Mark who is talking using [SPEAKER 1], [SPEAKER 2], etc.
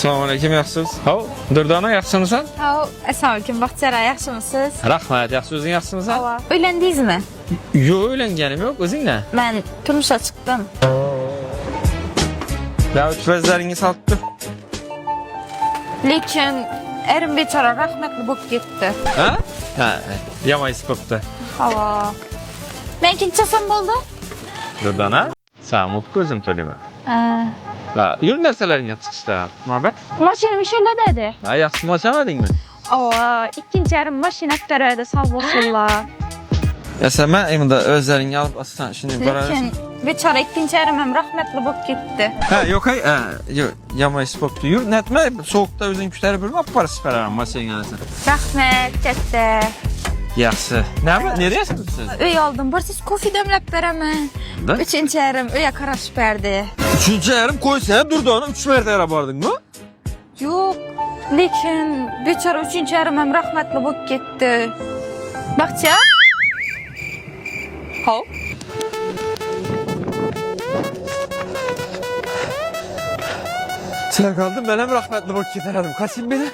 [SPEAKER 1] Assalamualaikum, yaxshisiz? Hav, Durdona yaxshimisan?
[SPEAKER 2] Hav, assalomualaikum, Baxtiyor, yaxshimisiz?
[SPEAKER 1] Rahmat, yaxshi, o'zing yaxshimisan?
[SPEAKER 2] Hava. Öylendingizmi?
[SPEAKER 1] Yo'q, o'ylanganim yo'q, o'zing-da.
[SPEAKER 2] Ben turmuşa çıktım.
[SPEAKER 1] Ya uchbazlaringiz olibdi.
[SPEAKER 2] Lekin erim bechora rahmatli bo'lib ketdi.
[SPEAKER 1] Ha? Ha, yamaysiz bo'pti.
[SPEAKER 2] Hava. Men kinchasam bo'ldi?
[SPEAKER 1] Durdona, sen ko'zim to'layman. Ha, yur narsalaringga chiqishda. Muhabbat.
[SPEAKER 2] Mashinam ishla dedi.
[SPEAKER 1] Ha, yaxshi mochamadingmi?
[SPEAKER 2] Hava, ikkinchi yarim mashina aktaradi, sağ olsunlar.
[SPEAKER 1] Ya sen men endi o'zlaringga olib aslan shuni borasiz.
[SPEAKER 2] Lekin bechora ikkinchi yarim ham rahmatli bo'lib ketdi.
[SPEAKER 1] Ha, yo'q, yo'q, yamaysiz bo'pti. Yur, netma, sovuqda o'zing kutarib bo'lib olib borasiz pararam mashinangizga.
[SPEAKER 2] Rahmat, katta.
[SPEAKER 1] Yaxshi. Nereyasiz siz?
[SPEAKER 2] Uy oldim, borsiz kofe demlab beraman.
[SPEAKER 1] Da?
[SPEAKER 2] Uchinchi yarim uyga qarashib berdi.
[SPEAKER 1] Üçüncü yarım koysa Durdona 3 mertebe bardın mı?
[SPEAKER 2] Yo'q, lekin bechora uchinchi yarim ham rahmatli bo'lib ketdi. Baxtiyor? Hop.
[SPEAKER 1] Sen kaldın ben hem rahmetli bak giderim. Kaçayım beni.